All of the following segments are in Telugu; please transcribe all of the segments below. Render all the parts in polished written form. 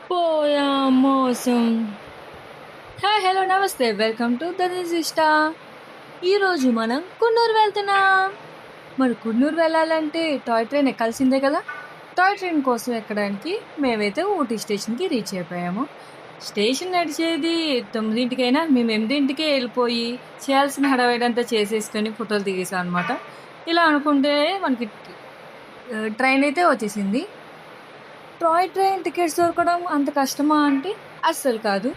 పోయా మోసం. Hi, hello, namaste. Welcome to the రిజిస్టా. ఈరోజు మనం కున్నూరు వెళ్తున్నాం. మరి కున్నూరు వెళ్ళాలంటే టాయ్ ట్రైన్ ఎక్కాల్సిందే కదా. టాయ్ ట్రైన్ కోసం ఎక్కడానికి మేమైతే ఊటీ స్టేషన్కి రీచ్ అయిపోయాము. స్టేషన్ నడిచేది 9:00కైనా మేము 8:00కే వెళ్ళిపోయి చేయాల్సిన హడావిడంతా చేసేసుకొని ఫోటోలు దిగేసాం అనమాట. ఇలా అనుకుంటే మనకి ట్రైన్ అయితే వచ్చేసింది. టాయ్ ట్రైన్ టికెట్స్ దొరకడం అంత కష్టమా అంటే అస్సలు కాదు.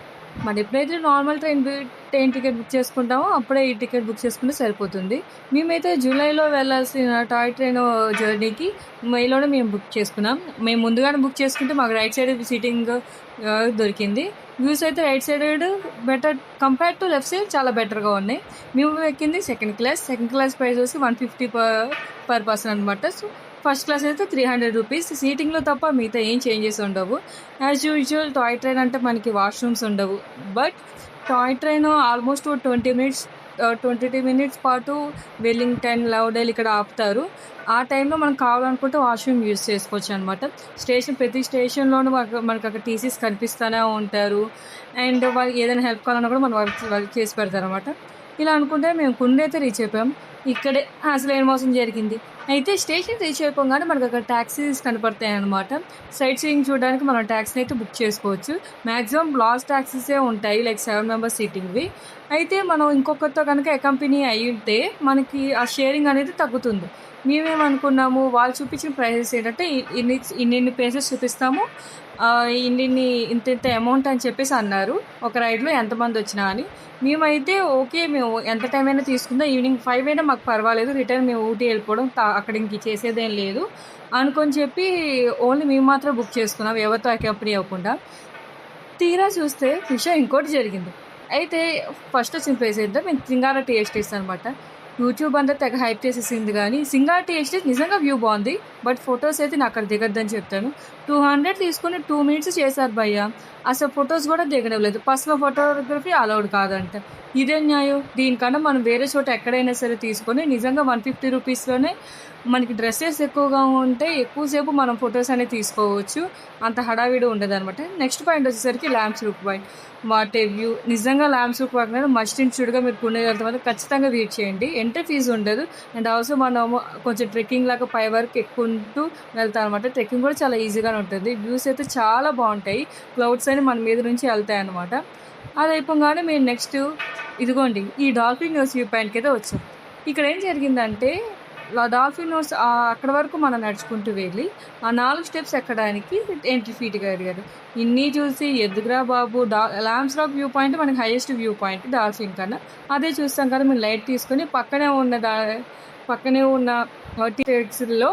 మనం ఎప్పుడైతే నార్మల్ ట్రైన్ టికెట్ బుక్ చేసుకుంటామో అప్పుడే ఈ టికెట్ బుక్ చేసుకుంటే సరిపోతుంది. మేమైతే జూలైలో వెళ్ళాల్సిన టాయ్ ట్రైన్ జర్నీకి మేలోనే మేము బుక్ చేసుకున్నాం. మేము ముందుగానే బుక్ చేసుకుంటే మాకు రైట్ సైడ్ సీటింగ్ దొరికింది. వ్యూస్ అయితే right side better compare to left side చాలా బెటర్గా ఉన్నాయి. మేము ఎక్కింది సెకండ్ క్లాస్ ప్రైస్ వచ్చి 150 పర్ పర్సన్ అనమాట. సో ఫస్ట్ క్లాస్ అయితే 300 రూపీస్. సీటింగ్లో తప్ప మిగతా ఏం చేంజెస్ ఉండవు. యాజ్ యూజువల్ టాయ్ ట్రైన్ అంటే మనకి వాష్రూమ్స్ ఉండవు. But toy train almost 22 minutes పాటు వెల్లింగ్టన్, లౌడేల్ ఇక్కడ ఆపుతారు. ఆ టైంలో మనం కావాలనుకుంటే వాష్రూమ్ యూజ్ చేసుకోవచ్చు అనమాట. ప్రతి స్టేషన్లోనూ మనకు అక్కడ టీసీస్ కనిపిస్తూనే ఉంటారు. అండ్ వాళ్ళకి ఏదైనా హెల్ప్ కావాలన్నా కూడా మనం వాళ్ళకి చేసి పెడతారు అనమాట. ఇలా అనుకుంటే మేము కుండ అయితే రీచ్ అయిపోయాం. ఇక్కడే అసలు ఏం మోసం జరిగింది. అయితే స్టేషన్ రీచ్ అయిపోగానే మనకు అక్కడ ట్యాక్సీస్ కనపడతాయి అనమాట. సైట్ సీయింగ్ చూడడానికి మనం ట్యాక్సీని అయితే బుక్ చేసుకోవచ్చు. మ్యాక్సిమం లాస్ ట్యాక్సీసే ఉంటాయి, లైక్ 7 మెంబర్స్ సీటింగ్వి. అయితే మనం ఇంకొకరితో కనుక అకంపెనీ అయితే మనకి ఆ షేరింగ్ అనేది తగ్గుతుంది. మేమేమనుకున్నాము, వాళ్ళు చూపించిన ప్రైసెస్ ఏంటంటే ఇన్ని ప్లేసెస్ చూపిస్తాము, ఇంత అమౌంట్ అని చెప్పేసి అన్నారు. ఒక రైడ్లో ఎంతమంది వచ్చినా అని. మేమైతే ఓకే, మేము ఎంత టైం అయినా తీసుకుందాం, ఈవినింగ్ 5 అయినా మాకు పర్వాలేదు, రిటర్న్ మేము ఊటీ వెళ్ళిపోవడం, అక్కడ ఇంక చేసేదేం లేదు అనుకొని చెప్పి ఓన్లీ మేము మాత్రం బుక్ చేసుకున్నాం, ఎవరితో అకంపెనీ అవ్వకుండా. తీరా చూస్తే విషయం ఇంకోటి జరిగింది. అయితే ఫస్ట్ వచ్చిన ప్లేస్ ఏంటంటే మేము సింగార టీ ఎస్టేట్స్ అనమాట. యూట్యూబ్ అంతా తెగ హైప్ చేసేసింది, కానీ సింగార టీ ఎస్టేట్ నిజంగా వ్యూ బాగుంది. బట్ ఫొటోస్ అయితే నాకు అక్కడ దిగద్దని చెప్తాను. 200 తీసుకుని 2 మినిట్స్ చేశారు భయ్య. అసలు ఫొటోస్ కూడా దిగడం లేదు. పర్సనల్ ఫోటోగ్రఫీ అలౌడ్ కాదంట. ఇదే న్యాయం. దీనికన్నా మనం వేరే చోట ఎక్కడైనా సరే తీసుకొని నిజంగా 150 రూపీస్లోనే మనకి డ్రెస్సెస్ ఎక్కువగా ఉంటే ఎక్కువసేపు మనం ఫొటోస్ అనేది తీసుకోవచ్చు. అంత హడావిడి ఉండదు అనమాట. నెక్స్ట్ పాయింట్ వచ్చేసరికి Lamb's Rock point. What a view. నిజంగా Lamb's Rock point must and షుడ్గా మీరు పుణ్య వెళ్తామంటే ఖచ్చితంగా విజిట్ చేయండి. ఎంట్రీ ఫీజు ఉండదు. అండ్ ఆల్సో మనము కొంచెం ట్రెక్కింగ్ లాగా పై వరకు ఎక్కుంటూ వెళ్తాం అనమాట. ట్రెక్కింగ్ కూడా చాలా ఈజీగానే ఉంటుంది. వ్యూస్ అయితే చాలా బాగుంటాయి. క్లౌడ్స్ అని మన మీద నుంచి వెళ్తాయి అనమాట. అది అయిపోగానే మేము నెక్స్ట్ ఇదిగోండి ఈ డాల్ఫిన్ నోస్ వ్యూ పాయింట్కి అయితే వచ్చాం. ఇక్కడ ఏం జరిగిందంటే డాల్ఫిన్ నోస్ అక్కడ వరకు మనం నడుచుకుంటూ వెళ్ళి ఆ 4 స్టెప్స్ ఎక్కడానికి ఎంట్రీ ఫీట్గా అడిగారు. ఇన్ని చూసి ఎదుగురా బాబు, ల్యాంప్స్ రాక్ వ్యూ పాయింట్ మనకి హైయెస్ట్ వ్యూ పాయింట్ డాల్ఫిన్ కన్నా. అదే చూస్తాం కదా, మేము లైట్ తీసుకొని పక్కనే ఉన్న టీలో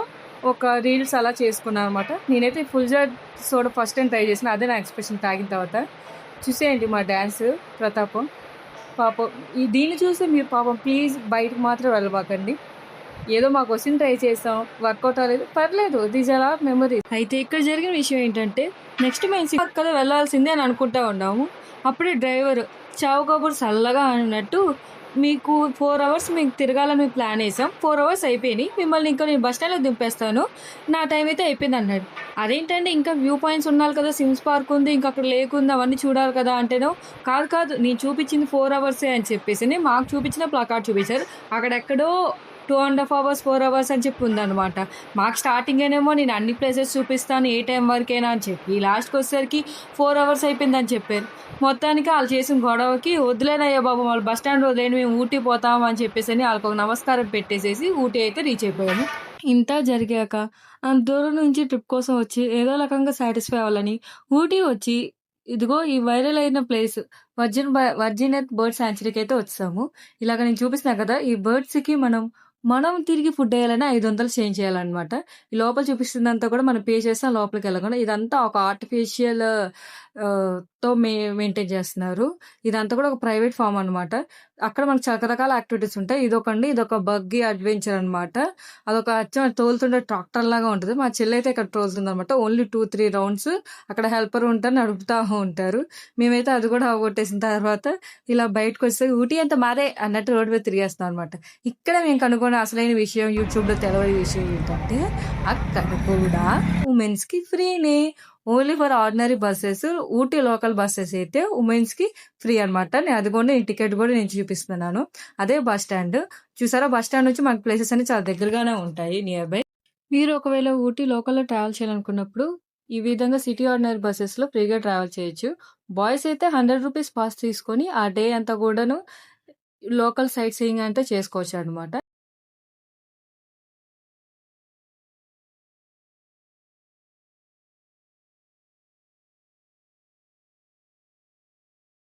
ఒక రీల్స్ అలా చేసుకున్నాను అనమాట. నేనైతే full soda first time try చేసిన. అదే నా ఎక్స్ప్రెషన్ తాగిన తర్వాత. చూసేయండి మా డ్యాన్స్ ప్రతాపం. పాపం దీన్ని చూసి మీరు పాపం ప్లీజ్ బయటకు మాత్రం వెళ్ళబాకండి. ఏదో మాకు వచ్చిన ట్రై చేసాం, వర్కౌట్ అవ్వలేదు, పర్లేదు, దీస్ ఆర్ ఆర్ మెమరీస్. అయితే ఇక్కడ జరిగిన విషయం ఏంటంటే నెక్స్ట్ మేము సింగర్ కదా వెళ్ళాల్సిందే అని అనుకుంటా ఉన్నాము. అప్పుడే డ్రైవర్ చావు కబుర్ చల్లగా అన్నట్టు, మీకు 4 అవర్స్ మీకు తిరగాలని ప్లాన్ వేసాం, 4 అవర్స్ అయిపోయినాయి, మిమ్మల్ని ఇంకా నేను బస్ స్టాండ్లో దింపేస్తాను, నా టైం అయితే అయిపోయింది అన్నాడు. అదేంటంటే ఇంకా వ్యూ పాయింట్స్ ఉండాలి కదా, సిమ్స్ పార్క్ ఉంది, ఇంకా అక్కడ లేక్ ఉంది, అవన్నీ చూడాలి కదా అంటేనో కాదు నేను చూపించింది 4 అవర్సే అని చెప్పేసి మాకు చూపించిన ప్లకార్డ్ చూపించారు. అక్కడెక్కడో 2.5 అవర్స్ 4 అవర్స్ అని చెప్పి ఉందన్నమాట. మాకు స్టార్టింగేనేమో నేను అన్ని ప్లేసెస్ చూపిస్తాను ఏ టైం వరకైనా అని చెప్పి, లాస్ట్కి వచ్చేసరికి 4 అవర్స్ అయిపోయిందని చెప్పారు. మొత్తానికి వాళ్ళు చేసిన గొడవకి వదిలేనయ్యా బాబు, వాళ్ళు బస్ స్టాండ్ వదిలేని మేము ఊటీ పోతాము అని చెప్పేసి వాళ్ళకి ఒక నమస్కారం పెట్టేసేసి ఊటీ అయితే రీచ్ అయిపోయాము. ఇంత జరిగాక అంత దూరం నుంచి ట్రిప్ కోసం వచ్చి ఏదో రకంగా సాటిస్ఫై అవ్వాలని ఊటీ వచ్చి ఇదిగో ఈ వైరల్ అయిన ప్లేస్ వర్జిన్ ఎర్త్ బర్డ్ శాంచురీకి అయితే వచ్చాము. ఇలాగ నేను చూపిస్తున్నా కదా, ఈ బర్డ్స్కి మనం తిరిగి ఫుడ్ వేయాలని 500 చేంజ్ చేయాలన్నమాట. ఈ లోపల చూపిస్తుందంతా కూడా మనం పే చేస్తాం లోపలికి వెళ్ళకుండా. ఇదంతా ఒక ఆర్టిఫిషియల్ తో మెయింటైన్ చేస్తున్నారు. ఇదంతా కూడా ఒక ప్రైవేట్ ఫామ్ అనమాట. అక్కడ మనకు రకరకాల యాక్టివిటీస్ ఉంటాయి. ఇదొక బగ్గీ అడ్వెంచర్ అనమాట. అదొక అచ్చం తోలుతుండే ట్రాక్టర్ లాగా ఉంటుంది. మా చెల్లి అయితే ఇక్కడ తోలుతుంది అనమాట. ఓన్లీ 2-3 రౌండ్స్ అక్కడ హెల్పర్ ఉంటారు, నడుపుతూ ఉంటారు. మేమైతే అది కూడా అవగొట్టేసిన తర్వాత ఇలా బయటకు వస్తే ఊటీ అంతా మారే అన్నట్టు రోడ్డు మీద తిరిగేస్తాం అనమాట. ఇక్కడ మేము కనుగొన్న అసలైన విషయం, యూట్యూబ్లో తెలవని విషయం ఏంటంటే అక్కడ కూడా ఉమెన్స్కి ఫ్రీనే. Only for ordinary buses Ooty local buses అయితే ఉమెన్స్‌కి ఫ్రీ అనమాట. అది కూడా ఈ టికెట్ కూడా నేను చూపిస్తున్నాను. అదే బస్ స్టాండ్. చూసారా బస్ స్టాండ్ నుంచి మనకు ప్లేసెస్ అన్ని చాలా దగ్గరగానే ఉంటాయి నియర్ బై. మీరు ఒకవేళ ఊటీ లోకల్‌లో ట్రావెల్ చేయాలనుకున్నప్పుడు ఈ విధంగా సిటీ ఆర్డినరీ బసెస్‌లో ఫ్రీగా ట్రావెల్ చేయొచ్చు. బాయ్స్ అయితే రూ. 100 పాస్ తీసుకొని ఆ డే అంతా కూడాను లోకల్ సైట్ సీయింగ్ అంతా చేసుకోవచ్చనమాట.